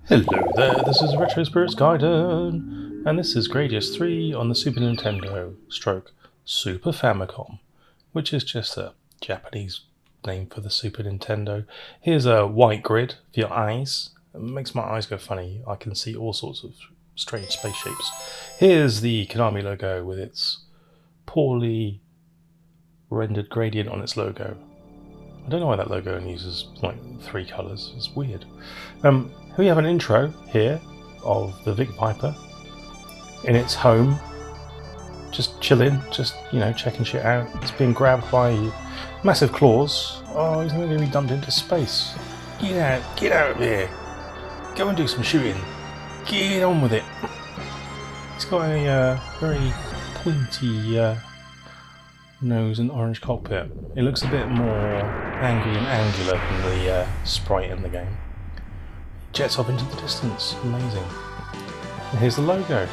Hello there, this is Retro Spirits Gaiden, and this is Gradius III on the Super Nintendo / Super Famicom, which is just a Japanese name for the Super Nintendo. Here's a white grid for your eyes. It makes my eyes go funny. I can see all sorts of strange space shapes. Here's the Konami logo with its poorly rendered gradient on its logo. I don't know why that logo only uses like 3 colours. It's weird. We have an intro here of the Vic Viper in its home, just chilling, just, checking shit out. It's being grabbed by massive claws. Oh, he's going to be dumped into space. Get out of here. Go and do some shooting. Get on with it. He's got a very pointy nose and orange cockpit. It looks a bit more angry and angular than the sprite in the game. Jets off into the distance. Amazing. And here's the logo.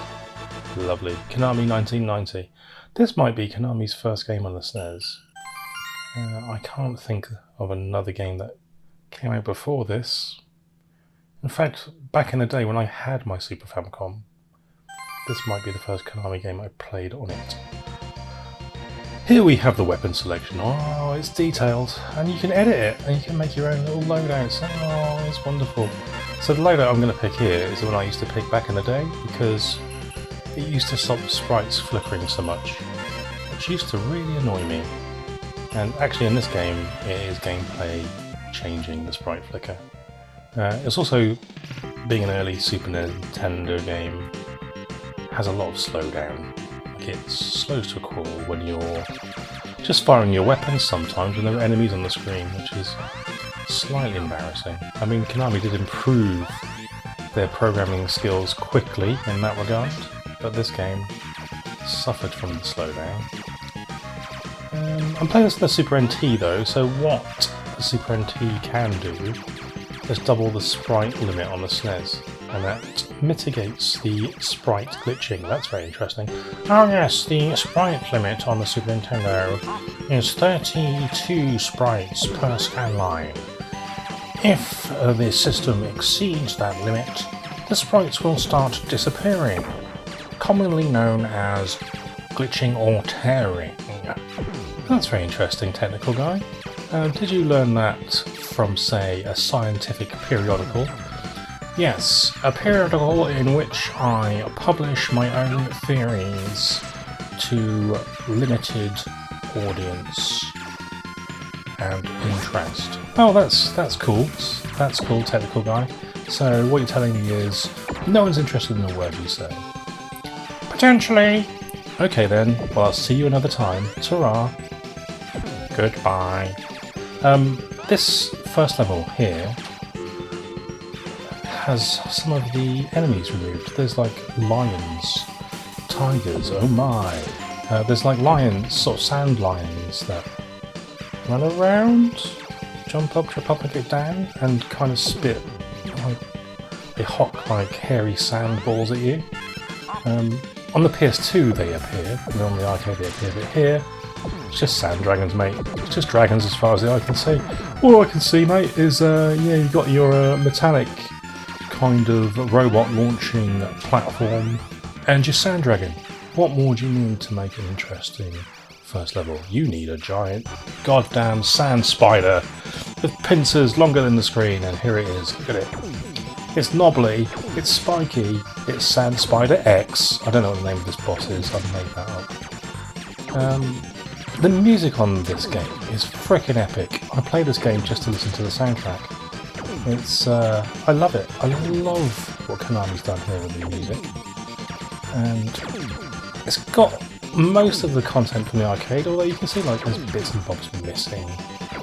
Lovely. Konami 1990. This might be Konami's first game on the SNES. I can't think of another game that came out before this. In fact, back in the day when I had my Super Famicom, this might be the first Konami game I played on it. Here we have the weapon selection. Oh, it's detailed, and you can edit it, and you can make your own little loadouts. Oh, it's wonderful. So the loadout I'm going to pick here is the one I used to pick back in the day, because it used to stop sprites flickering so much, which used to really annoy me. And actually in this game, it is gameplay changing the sprite flicker. It's also, being an early Super Nintendo game, has a lot of slowdown. It slows to a crawl when you're just firing your weapons sometimes when there are enemies on the screen, which is slightly embarrassing. I mean, Konami did improve their programming skills quickly in that regard, but this game suffered from the slowdown. I'm playing this on the Super NT though, so what the Super NT can do is double the sprite limit on the SNES, and that mitigates the sprite glitching. That's very interesting. Oh yes, the sprite limit on the Super Nintendo is 32 sprites per scan line. If the system exceeds that limit, the sprites will start disappearing, commonly known as glitching or tearing. That's very interesting, technical guy. Did you learn that from, say, a scientific periodical? Yes, a periodical in which I publish my own theories to limited audience and interest. Oh, that's cool. That's cool, technical guy. So what you're telling me is no one's interested in the word you say. Potentially. Okay then. Well, I'll see you another time. Ta-ra. Goodbye. This first level here has some of the enemies removed. There's like lions, tigers, oh my. There's like lions, sort of sand lions that run around, jump up, trip up and get down, and kind of spit like they hock like hairy sand balls at you. On the PS2 they appear, and on the arcade they appear, but here it's just sand dragons, mate. It's just dragons as far as the eye can see. All I can see, mate, is you've got your metallic kind of robot launching platform and your sand dragon. What more do you need to make an interesting first level? You need a giant goddamn sand spider with pincers longer than the screen, and here it is. Look at it. It's knobbly, it's spiky, it's Sand Spider X. I don't know what the name of this boss is, I've made that up. The music on this game is frickin' epic. I play this game just to listen to the soundtrack. It's, I love it. I love what Konami's done here with the music. And it's got most of the content from the arcade, although you can see like there's bits and bobs missing.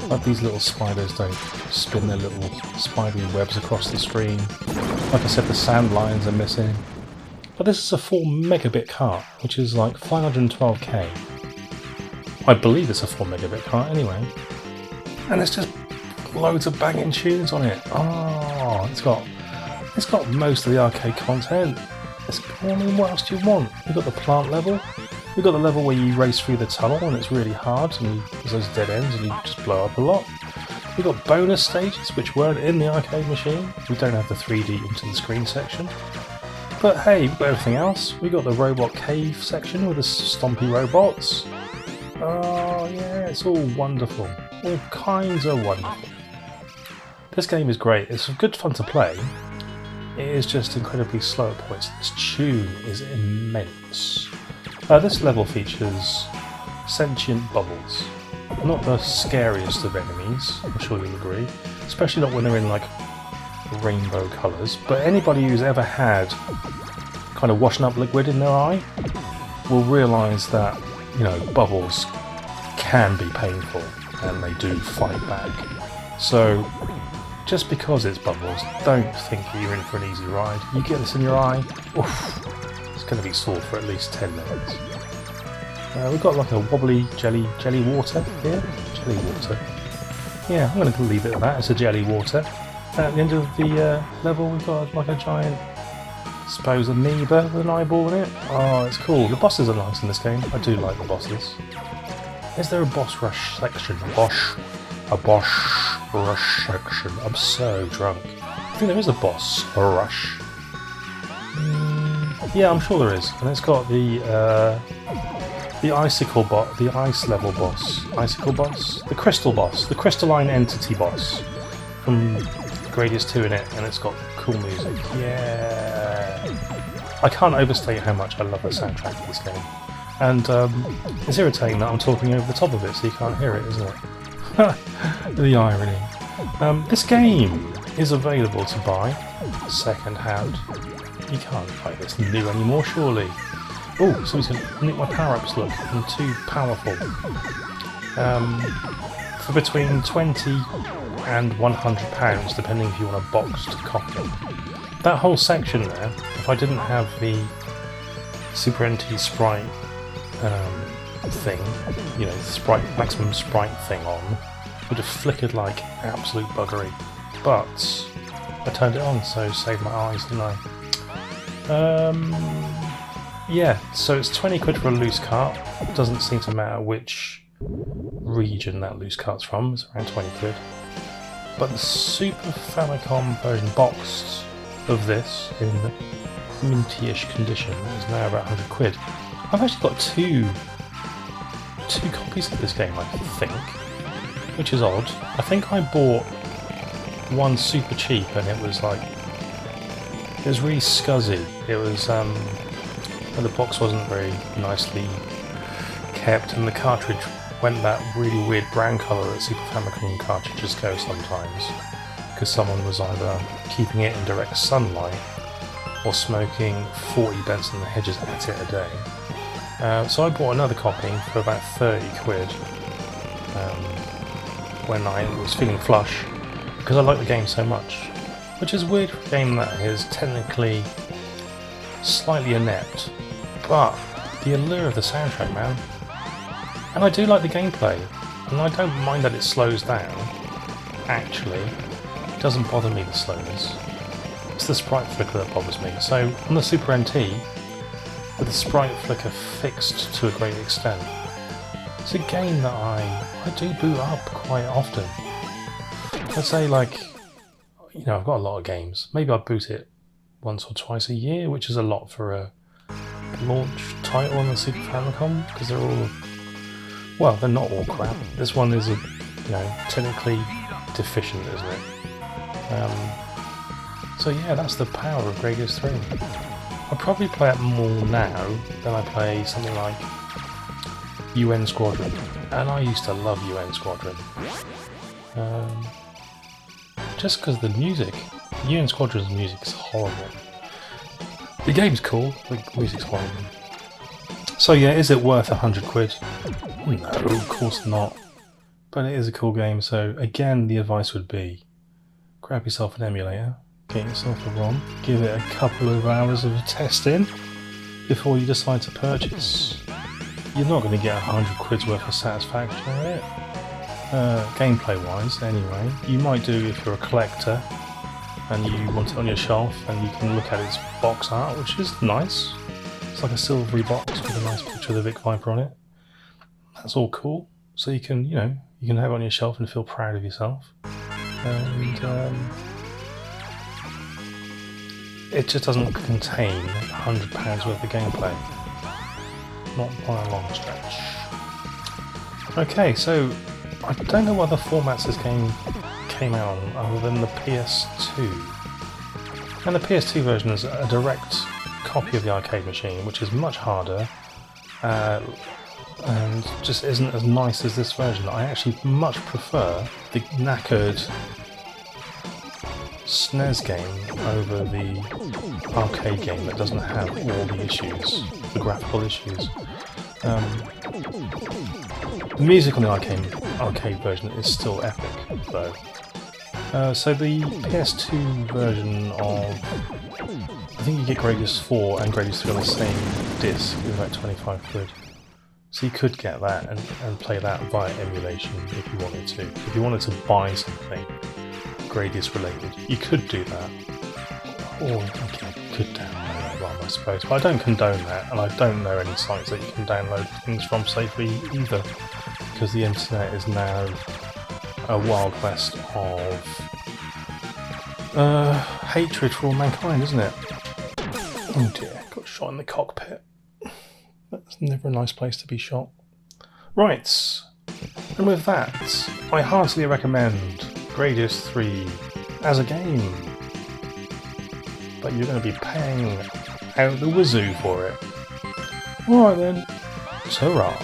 Like these little spiders don't spin their little spidery webs across the screen. Like I said, the sand lions are missing. But this is a 4 megabit cart, which is like 512k. I believe it's a 4 megabit cart anyway. And there's just loads of banging tunes on it. Oh, it's got most of the arcade content. I mean, what else do you want? We've got the plant level. We've got the level where you race through the tunnel and it's really hard and there's those dead ends and you just blow up a lot. We've got bonus stages which weren't in the arcade machine. We don't have the 3D into the screen section. But hey, we've got everything else. We've got the robot cave section with the stompy robots. Oh yeah, it's all wonderful. All kinds of wonderful. This game is great. It's good fun to play. It is just incredibly slow at points. This tune is immense. This level features sentient bubbles. Not the scariest of enemies, I'm sure you'll agree. Especially not when they're in like rainbow colours. But anybody who's ever had kind of washing up liquid in their eye will realise that, you know, bubbles can be painful and they do fight back. So just because it's bubbles, don't think you're in for an easy ride. You get this in your eye, oof, it's going to be sore for at least 10 minutes. We've got like a wobbly jelly water here. Jelly water. Yeah, I'm going to leave it at that. It's a jelly water. At the end of the level, we've got like a giant, I suppose, amoeba with an eyeball in it. Oh, it's cool. The bosses are nice in this game. I do like the bosses. Is there a boss rush section? A boss rush section. I'm so drunk. I think there is a boss rush. Yeah, I'm sure there is. And it's got the icicle bot, the ice level boss, the crystal boss, the crystalline entity boss from Gradius II in it, and it's got cool music. Yeah, I can't overstate how much I love the soundtrack of this game, and it's irritating that I'm talking over the top of it, so you can't hear it, isn't it? The irony. This game is available to buy second hand. You can't buy this new anymore, surely. Oh, somebody's going to nick my power-ups, look. I'm too powerful. For between 20 and £100, depending if you want a boxed copy. That whole section there, if I didn't have the Super NT Sprite thing, you know, the maximum sprite thing on, would have flickered like absolute buggery. But I turned it on, so saved my eyes, didn't I? Yeah, so it's 20 quid for a loose cart. It doesn't seem to matter which region that loose cart's from, it's around 20 quid. But the Super Famicom version boxed of this in minty-ish condition is now about 100 quid. I've actually got two copies of this game, I think, which is odd. I think I bought one super cheap and it was like, it was really scuzzy. It was, the box wasn't very nicely kept and the cartridge went that really weird brown colour that Super Famicom cartridges go sometimes, because someone was either keeping it in direct sunlight or smoking 40 Benson Hedges at it a day. So I bought another copy for about 30 quid when I was feeling flush, because I like the game so much. Which is weird for a game that is technically slightly inept, but the allure of the soundtrack, man. And I do like the gameplay, and I don't mind that it slows down. Actually, it doesn't bother me, the slowness. It's the sprite flicker that bothers me. So on the Super NT, with the sprite flicker fixed to a great extent, it's a game that I do boot up quite often. I'd say, like, you know, I've got a lot of games. Maybe I boot it once or twice a year, which is a lot for a launch title on the Super Famicom, because they're all, well, they're not all crap. This one is, you know, technically deficient, isn't it? So yeah, that's the power of Gradius III. I probably play it more now than I play something like UN Squadron, and I used to love UN Squadron. Just because the music, UN Squadron's music is horrible. The game's cool, the music's horrible. So yeah, is it worth 100 quid? No, of course not. But it is a cool game, so again, the advice would be, grab yourself an emulator, get yourself a ROM, give it a couple of hours of testing before you decide to purchase. You're not going to get 100 quid's worth of satisfaction out of it. Gameplay wise, anyway. You might do if you're a collector and you want it on your shelf and you can look at its box art, which is nice. It's like a silvery box with a nice picture of the Vic Viper on it. That's all cool. So you can, you know, you can have it on your shelf and feel proud of yourself. and it just doesn't contain £100 worth of gameplay. Not by a long stretch. Okay, so I don't know what other formats this game came out on other than the PS2. And the PS2 version is a direct copy of the arcade machine, which is much harder and just isn't as nice as this version. I actually much prefer the knackered SNES game over the arcade game that doesn't have all the issues, the graphical issues. The music on the arcade version is still epic, though. So the PS2 version of, I think you get Gradius IV and Gradius III on the same disc, it was about 25 quid. So you could get that and play that via emulation if you wanted to. If you wanted to buy something Gradius related, you could do that. Or you could download that ROM, I suppose. But I don't condone that, and I don't know any sites that you can download things from safely either, because the internet is now a wild west of hatred for all mankind, isn't it? Oh dear, got shot in the cockpit. That's never a nice place to be shot. Right, and with that, I heartily recommend Gradius III as a game. But you're going to be paying out the wazoo for it. Alright then, ta-ra!